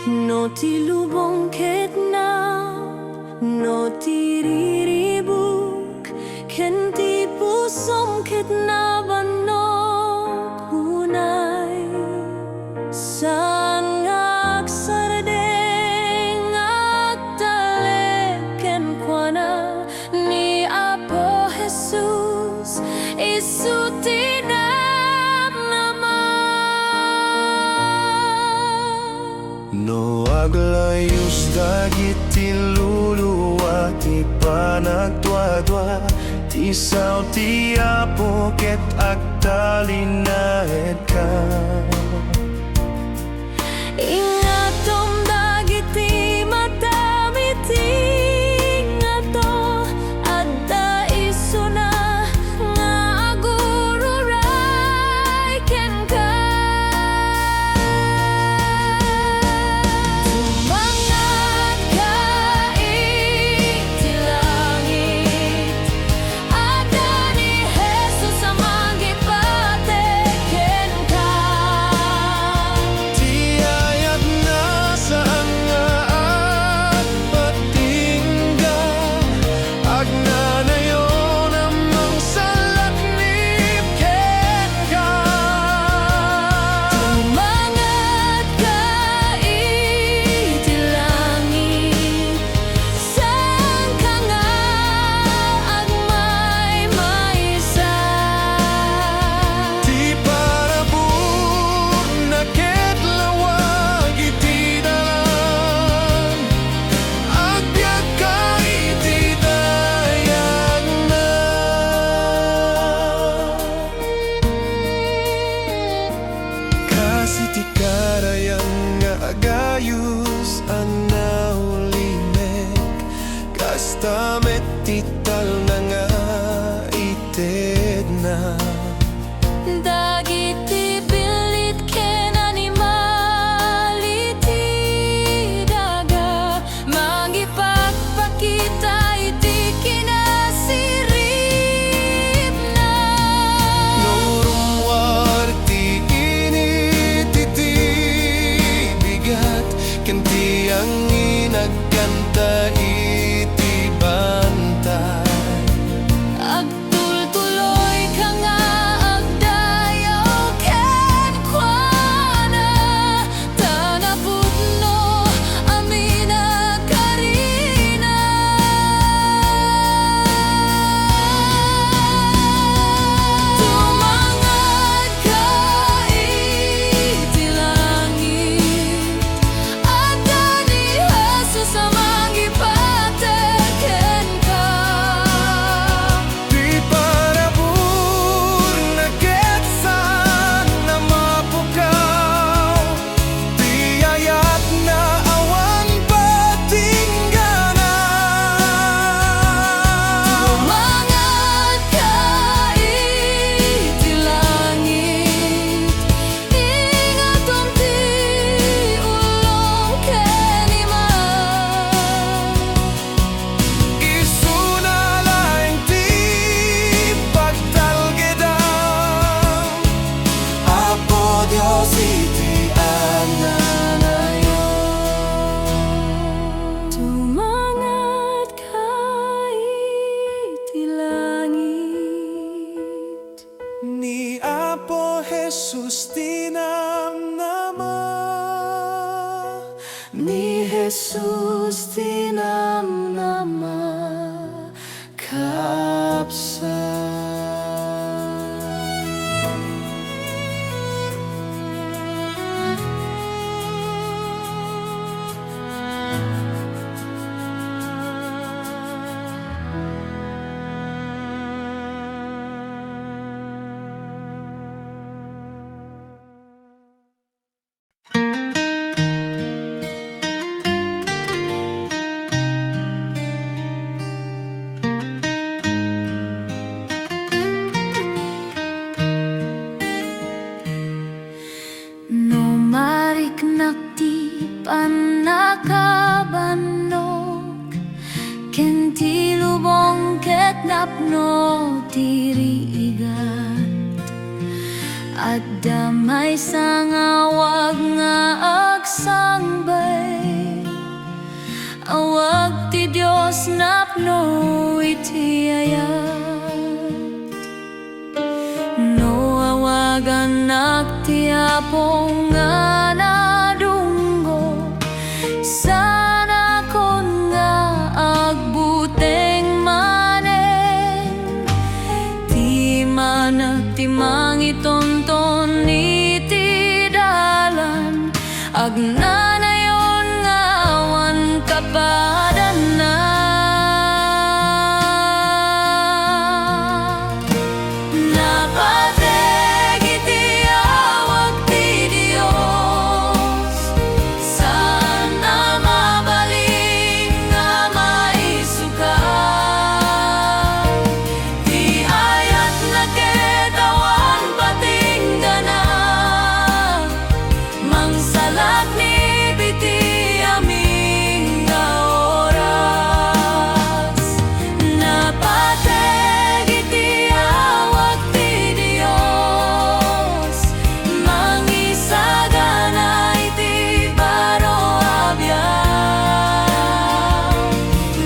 No ti lubong ketna, no ti riribuk, ken ti pusom ketna banok hunay. San ngak sardeng ak talek ken kuana ni Apo Jesus isu tinam nama. No aglayus dagit ti luluwa ti panagdwadwa ti sao ti Apo ket agtalinaed ka. Ingatom dagiti matamiti ngato adda isuna nga agururay ken ka. Tumangat ka iti langit, adda ni Jesus ang mangipatek ken ka. Ti ayat na saan nga agpatingga, agnanayon amang salaknip ken ka. Tumangat ka iti langit, saan ka nga agmaymaysa. Ti parabur na ket lawag iti dalan, agbyag ka iti dayag na. Kasi ti karayan nga agayus anaulimek, kasta met tital na nga ited na. Dagiti bilit ken animal iti daga, magipagpakita iti kinasirip na. Norumwar ti init iti bigat, ken ti angin agkanta iti bantay. Agtultuloy ka nga agdayaw ken kuana, tanapudno amin agkarina. Tumangat ka iti langit, adda ni Jesus ang mangipatek ken ka. Di parabur na ket saan na mapukaw, di ayat na awan patinggana. Tumangat ka iti langit, ingatom ti ulong ken ima. Isunalaing ti pagtalgedam, Apo Dios iti ananayon. Tumangat ka iti langit, Ni Apo Jesus tinamnama, ni Jesus tinamnama kapsa. Ti lubong ket napno tiriigat at damay sa ngawag nga agsangbay. Awag ti Dios napno iti ayat, no awagan ti Apo nga nadunggo. Sana kon nga agbuteng manen, ti manak ti mangitonton iti dalan, agnanayon nga awan kapadanan. Napateg iti awag ti Dios, sana mabaling nga maisuka. Ti ayat na ket awan patinggana, mangsalak ni biti aming nga oras. Napateg iti awag ti Dios, mangisagana iti baro abyan.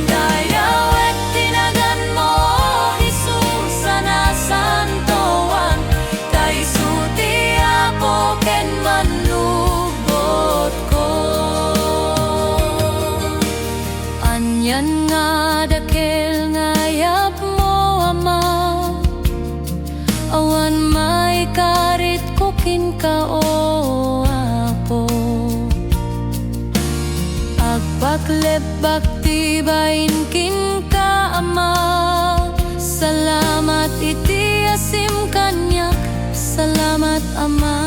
Dayawet tinagan mo, Jesus, sana santoan, taisu ti Apo ken manlubot ko. Anyan nga dakel nga yap mo, Ama, awan may karit kukin ka o Apo. Agpaklebak ti bain kin ka, Ama, salamat iti asim kanyak, salamat Ama.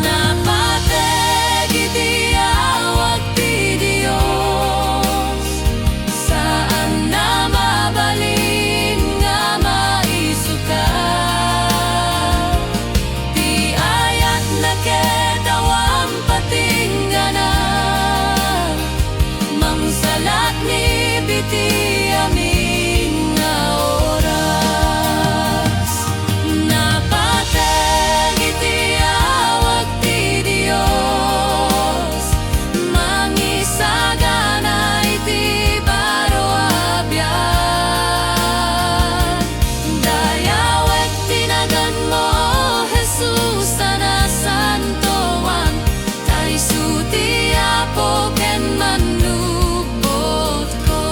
Napateg iti awag ti Dios, saan na mabalin nga maisuka. Ti ayat na ket awan patinggana, mangsalak ni biti aming nga oras. Napateg iti awag ti Dios, mangisagana iti baro abyan. Dayawet tinagan mo, Jesus, sana santoan, taisu ti Apo ken manlubot ko.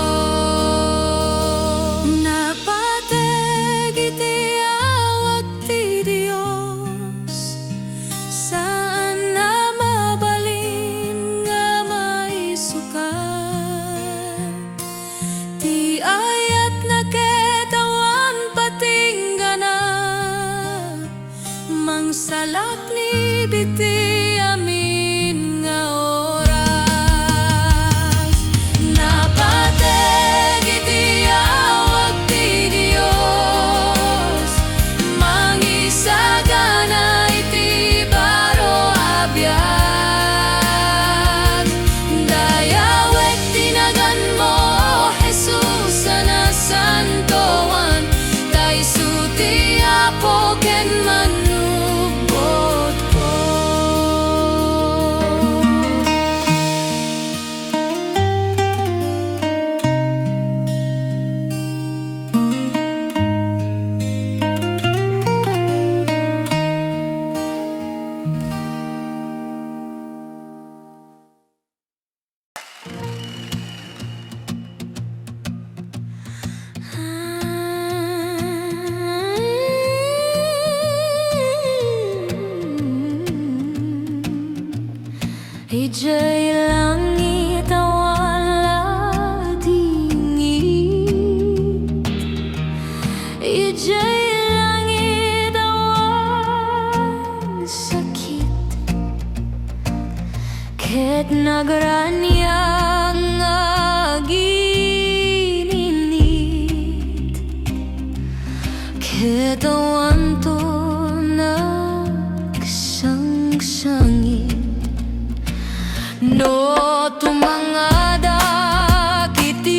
Napateg iti awag ti Dios, saan na mabalin nga maisuka. Ti ayat na ket awan patinggana, mangsalak ni biti amin nga oras. Napateg iti awag ti Dios, mangisagana iti baro abyan. Dayawet tinagan mo, Jesus, sana santoan, taisu ti Apo ken manlubot ko. Ijay langit awan ladingit, ijay langit awan sakit, ket nagranyang aginit, ket awan to nagsang-sangit. No tumangadak iti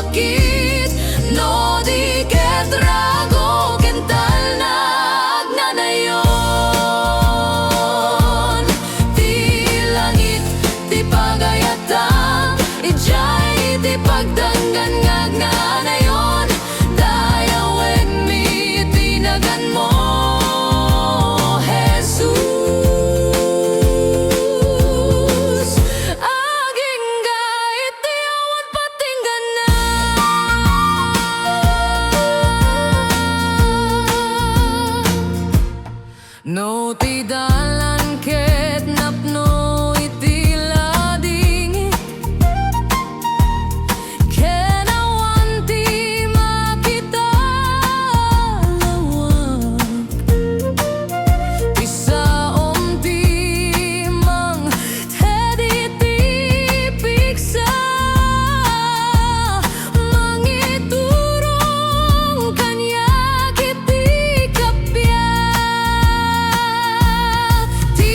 sakit no di ket rago kental na agnanayon. Ti langit ti pagayatan ijay ti pagdanggan ngagnanayon. Dayawen mi tinagan mo Jesus. Aging gait ti awan patinggan na. No ti dalan ket napno iti ladingit ken awan ti makita lawag. Isaom ti mang tedi ti piksa mangiturong kanya kiti kapya. Ti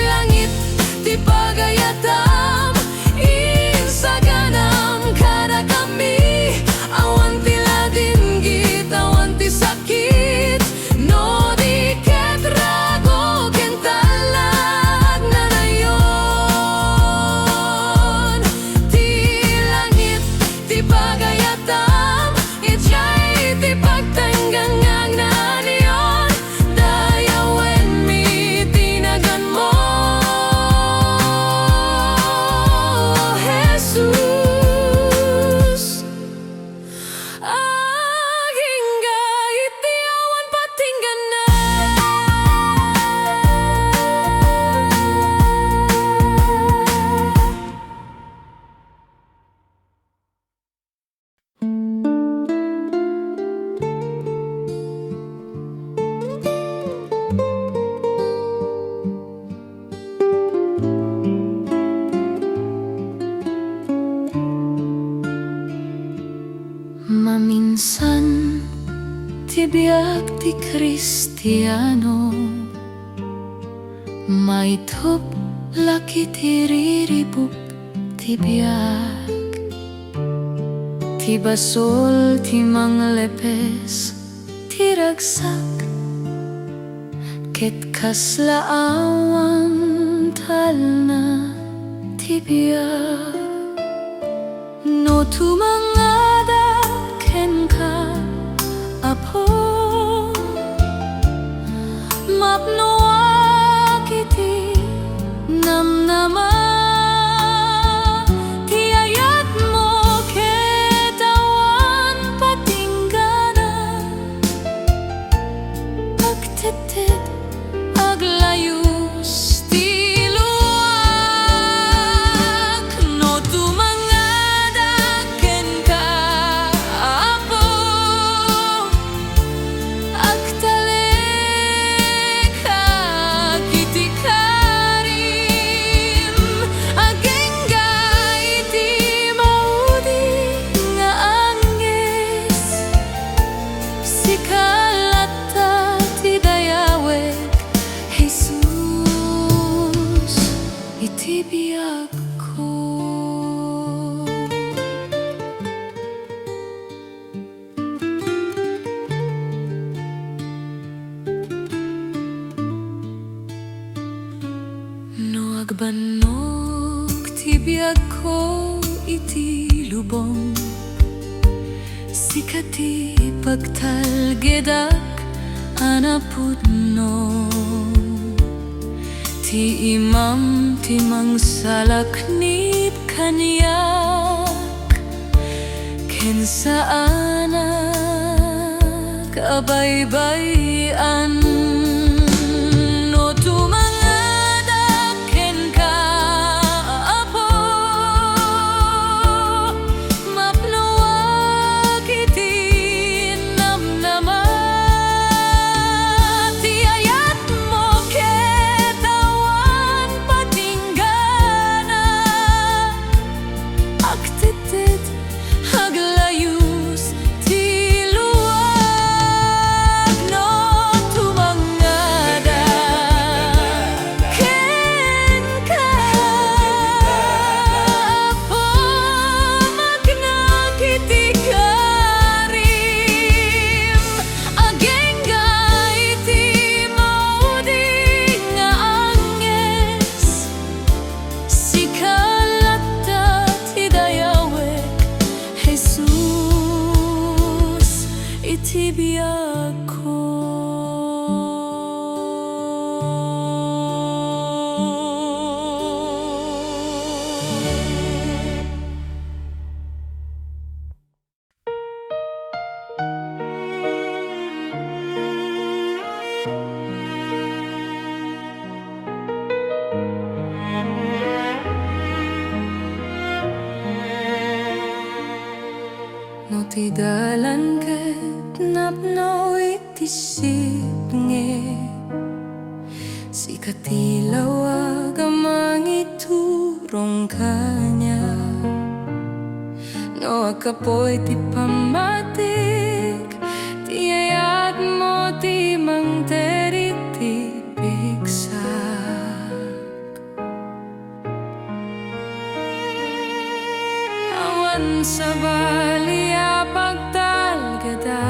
langit ti pagayatam insaganam kada kami. Awan ti ladinggit awan ti sakit no di ket rago kental agnanayon. Ti langit ti pagayatam ijay ti pagtanggang agnanayon. Dayawen mi tinagan mo Jesus. Aging gait ti awan patinggan na. Maminsan ti biag ti Kristiyano maitop laki ti riribuk ti biag. Ti basol ti manglepes ti ragsak ket kaslaawan talna ti biag. No tumangada ken ka apo mapno kiti namnama. Ti ayat mo ket awan patinggana agtetet aglayus ti luwak. No tumangada ken ka apo agtaleka kiti karim. Aging gait ti maudi nga angges sikalata ti dayawek Jesus iti biag ko. No agbanog ti biag ko iti lubong sikati pagtalgedak anapudno. Ti imam ti mangsalaknit kanyak ken saanak kabaybayan. No tumangada ken ka apo mapno kiti namnama. Ti ayat mo ket awan patinggana agtetet aglayus ti luwag. No ko. No ti dalan ket napno itisip nge si katilawag amang iturong kanya no akapoy ti pamatik ti ayat mo ti mang teriti bigsak awan sa balia pagtalgada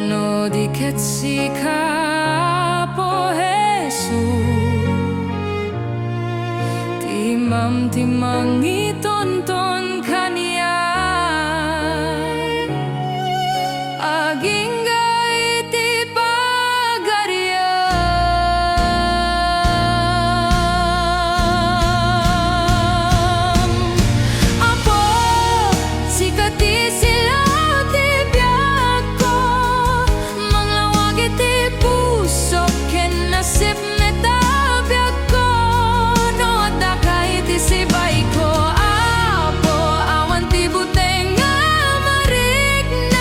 no di ket si kapo Jesus timam timang itonton kaniya aging gay ti pagariam apo sikati sila ti biag ko manglawag iti puso ken nasip metabiag ko no adda kay ti sibay ko apo awan ti buteng nga mariknak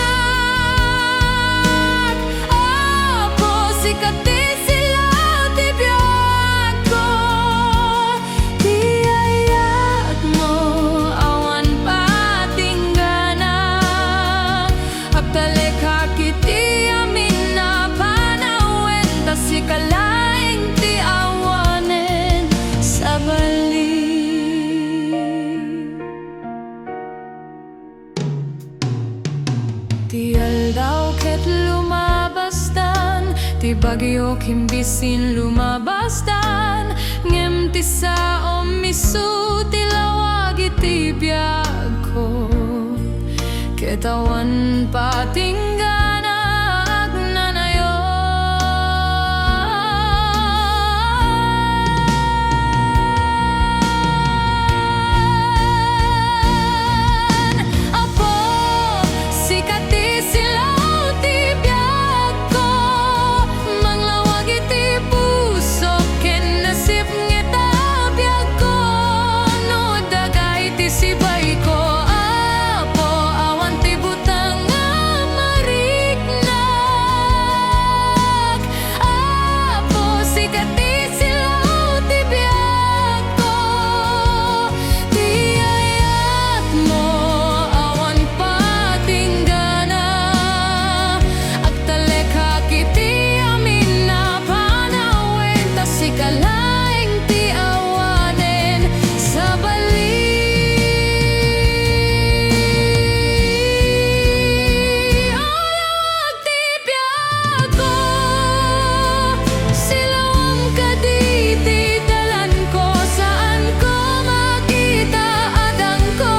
apo sikati sila ti biag ko ti ayat mo awan patinggana agtalekha kiti amin na panawen ta sikalaing ti awanen sa bali ti aldaw ket lumabastan ti bagyo kimbisin lumabastan ngem ti saom misu ti lawag iti biag ko ketawan patinggana agnanayon apo sikati silaw ti biag ko manglawag iti puso ken nasip ngeta biag ko no dagay ti sibay ko apo awan ti butang nga mariknak apo sikati silaw ti biag ko ti ayat mo awan patinggana agtalekha kiti amin na panawen ta sikalaing ti awanen sa bali alawag ti biag ko silawam kaditi dalan ko saan ko makita adang ko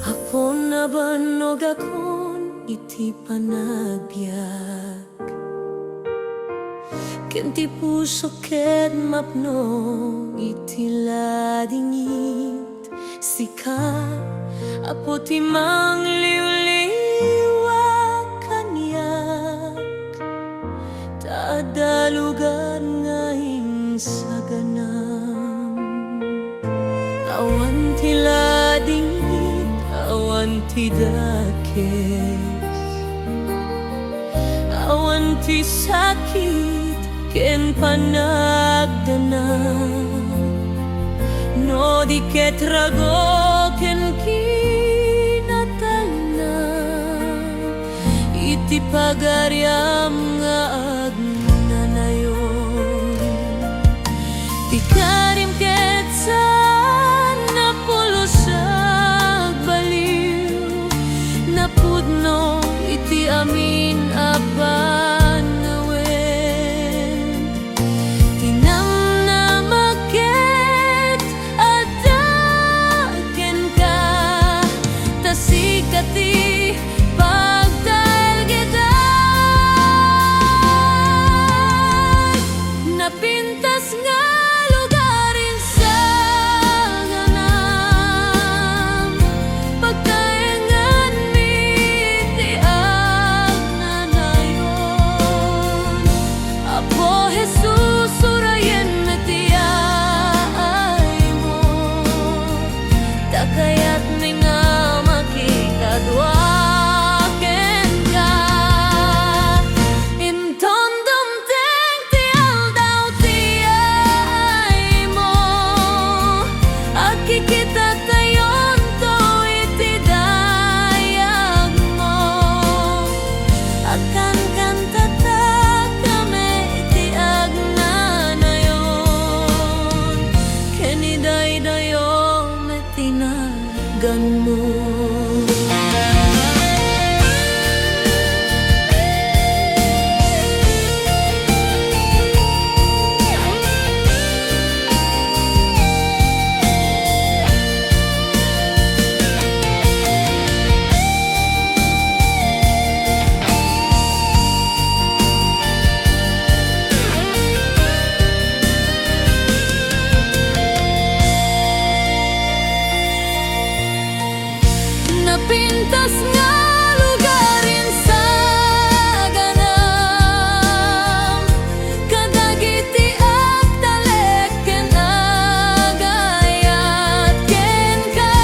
Apon na banog akon iti panagbiag ken ti puso ket mapno iti ladingit sika apo ti mangliwliwag kanyak taadalugan ngayon sa ganam awan ti ladingit awan ti idakes awan ti sakit ken panagdanan no di ket rago ken kinatanan iti pagariam nga agnanayon ti karim ket sa napulosag baliw napudno iti amin a panawen tinamnamaket adaken ka tasikati pagtaelgedan napintas nga lugarin sa ganam pagtaengan mi ti agnanayon Apo Jesus surayen metiay mo takayat mi nga makikadwa ken ka inton dumteng ti aldaw ti ay mo akikita tayon to iti dayag mo akan kantatak kami iti agnanayon ken idaydayo metinagan mo napintas nga lugarin sa ganam kadagiti agtalek ken agayat ken ka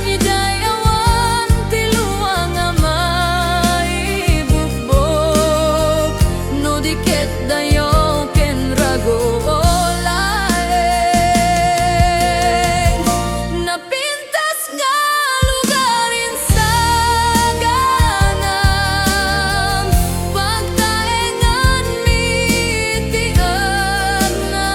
idayawan ti luang a maibukbok no di ket dayo ken rago laeng napintas nga lugarin sa ganam pagtaengan mi ti agnanayon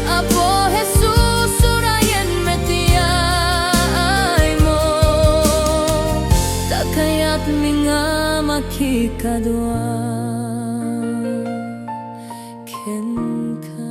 Apo Jesus surayen metiay mo takayat mi nga makikadwa ken ka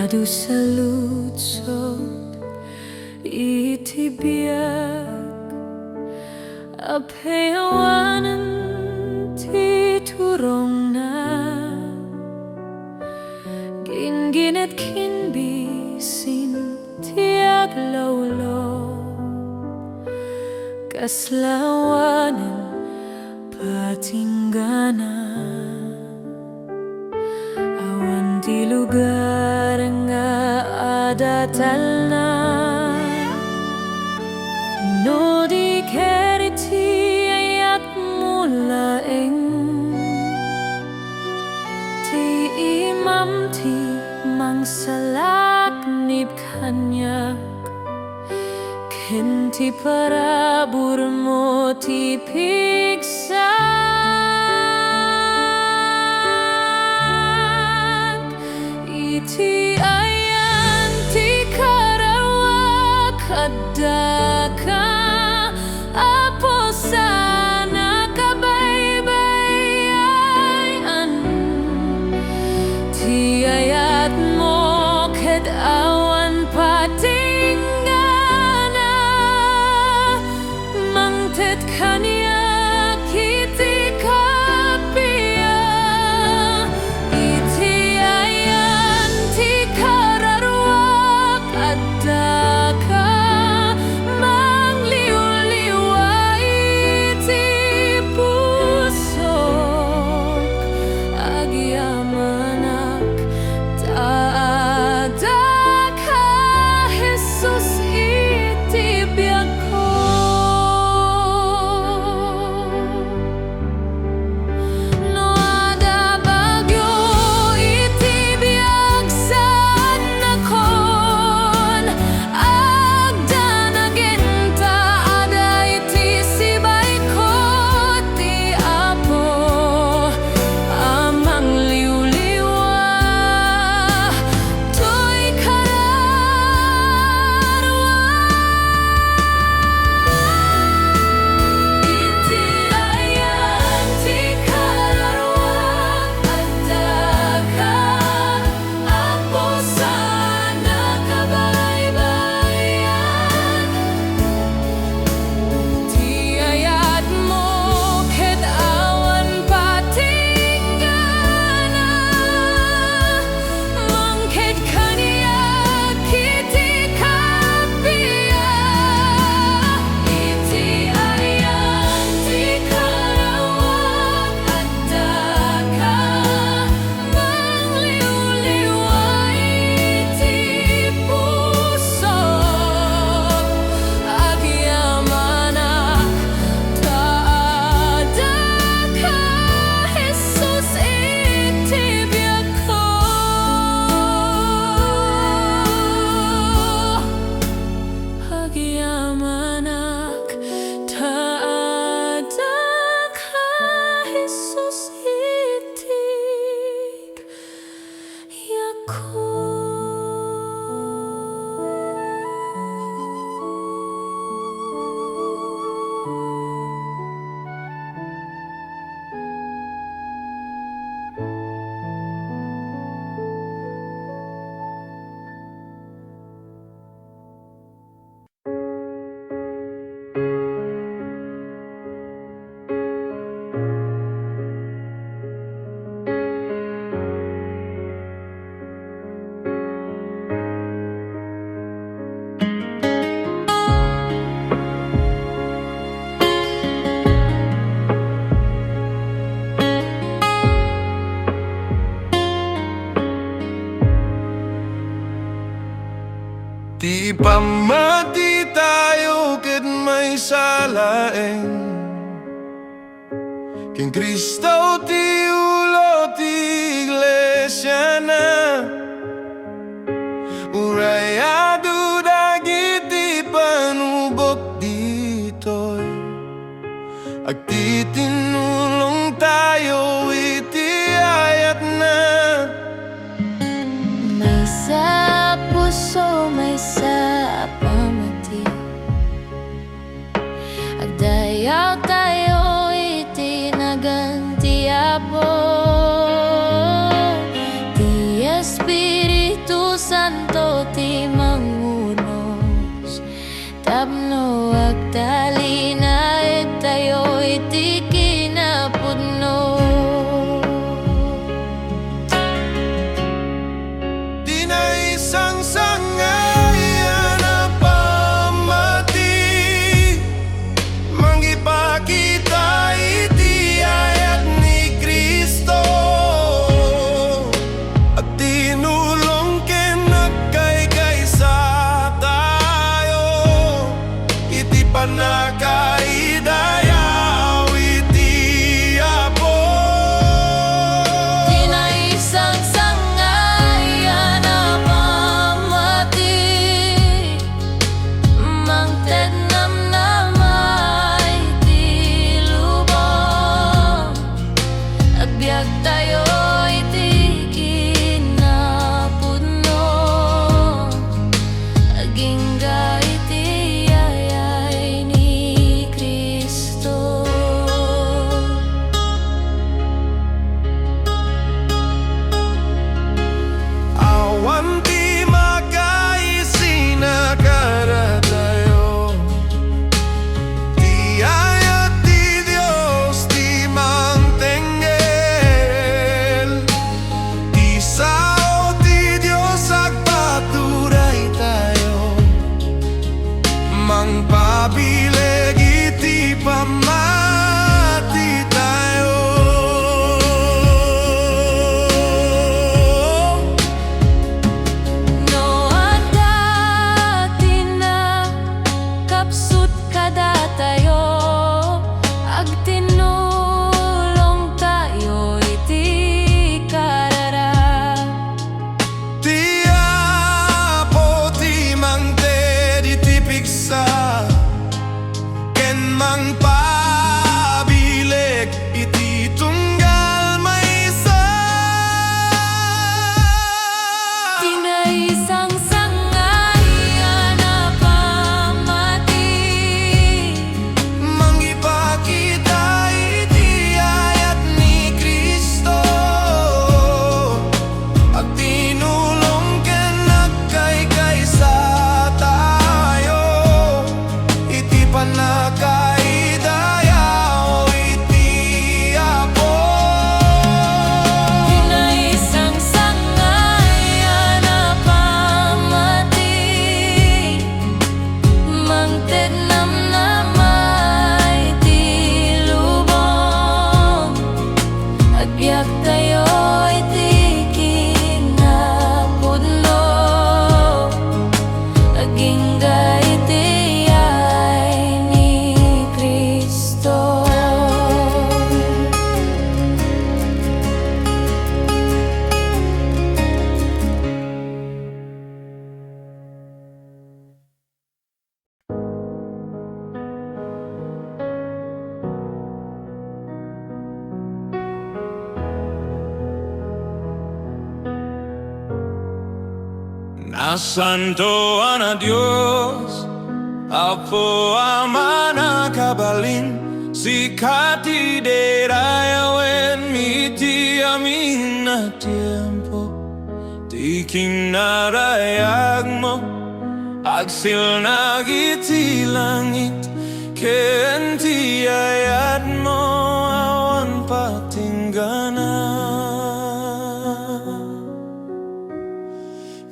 adu sa lutsod iti biag apeyawanan ti turong na ginginet kinbisin ti aglawlo kaslawanan patingganan awan ti lugar nga adatal na no di keriti ayat mulaeng ti imam ti mangsalak nip kanyak ken ti parabur mo ti piksak iti ayan ti karawan Di pa mati tayo ket may salaeng King Kristo ti ulo ti iglesia na Urayado dagiti panubok ditoy Agtitinulong tayo iti ayat na May sa puso, may sa pamati Agdayaw tayo iti nagantiapo Ti Espiritu Santo ti mangunos Tapno agtalina tayo iti kinapudno Di na isang sangayan na pamati Manggipakita iti ayat ni Kristo At tinulong kinagkaykaysa tayo Iti panakaidayaw iti apo Di na isang sangayan na pamati Mangted namnamay ti lubong Agbyag tayo iti kinapudno Agingga iti ayay ni Kristo Awan ti makaisina karatayo Ti ayat ti Dios ti mangtenggel Ti sao ti Dios agpaturay tayo Mangpabileg iti pamati tayo No adati na kapsut kada tayo Agtinulong tayo iti karara Ti apo ti mangted iti piksa Ken mangpabileg iti tunggal maysa Di na isang sangayan na pamati Manggipakita iti ayat ni Kristo At tinulong kinagkaykaysa tayo Iti panakaidayaw iti apo Di na isang sangayan na pamati Mangted namnamay ti lubong Agbyag tayo iti kinapudno Agingga iti ay ni Kristo Nasanto ana Dios Apo ama nakabalin Sikati derayawen miti amin na tiempo Tiking narayag mo Agsil nagiti langit Kenti ayat mo awan patinggana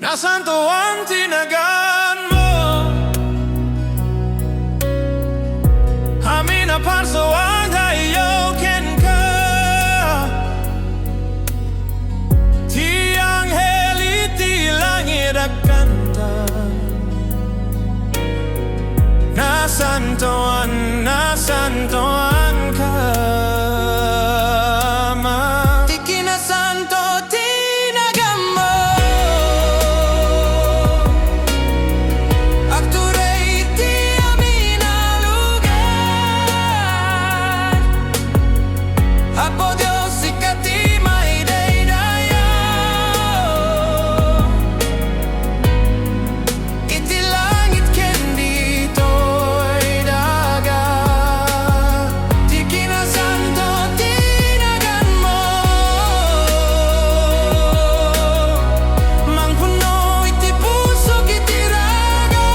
Nasanto ang tinagan mo Amin na parso ang hayoken ka Ti anghel iti langit agkanta nasantoan ka Di kinasanto tinagamo Agturay ti aminalugan Apo Dios ikati may daydayo Iti langit ken dito'y daga Di kinasanto tinagan mo Mangpuno iti puso iti raga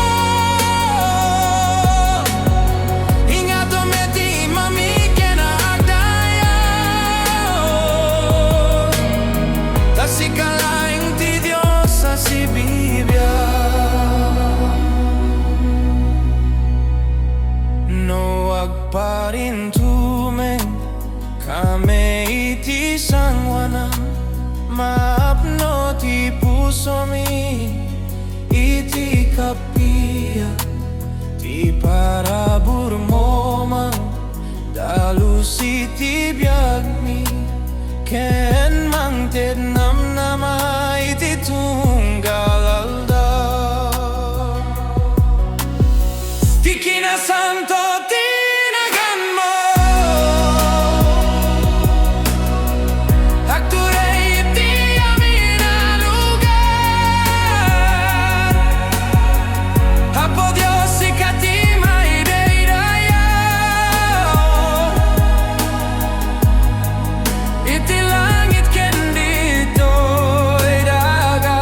Ingato meti mami ken agdaya Tasikalaing ti Dios sa si Biblia No agparintumen kami iti sangwanam Maapno ti puso mi iti kapia Ti parabur mo mang dalus iti biag mi Ken mang tednam nama iti tunggal alda Di kinasanto tinagan mo Agturay iti aminalugan Apo Dios ikati may daydayo Iti langit ken dito'y daga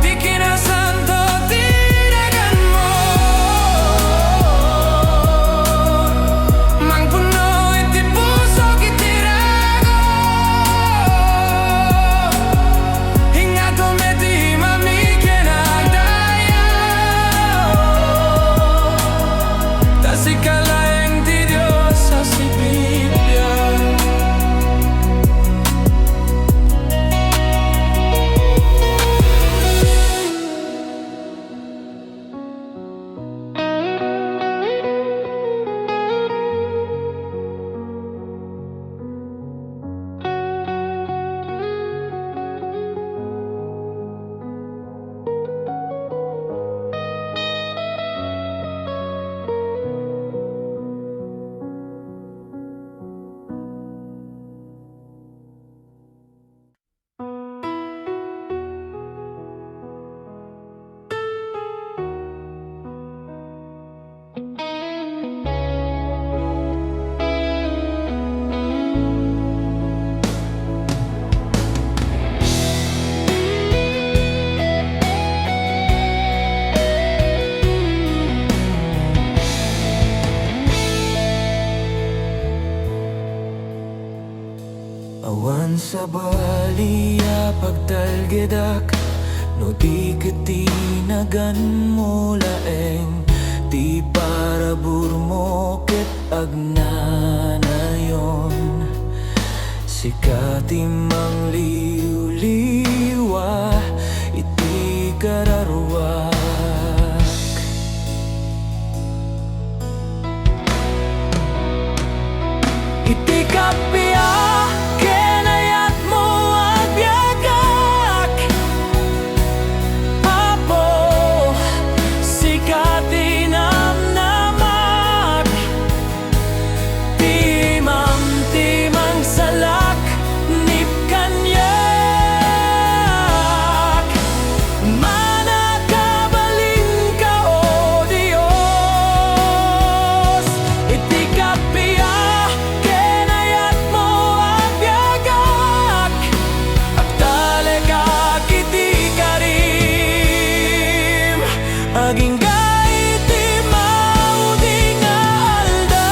Di kinasanto tinagan mo Mangpuno iti puso iti raga Ingato meti mami ken agdaya Tasikalaeng ti Dios sa si Biblia Awan sa baliya pagtalgedak No di katinagan mo laeng Di parabur mo ket agnanayon Sikati mang liw-liwa iti kararwak Iti kapya kenayat mo agbyagak Apo sikati namnamak Timang salak nipkanyak Manakabalin ka o Dios Iti kapya kenayat mo agbyagak Agtalekak iti karim Aging iti maudi nga aldaw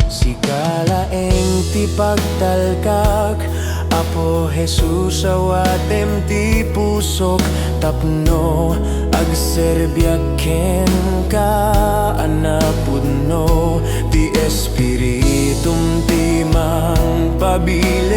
Sikalaeng ti pagtalkak Apo Jesus awatem ti pusok tapno agserbiak ken ka anapudno ti Espiritu mabilis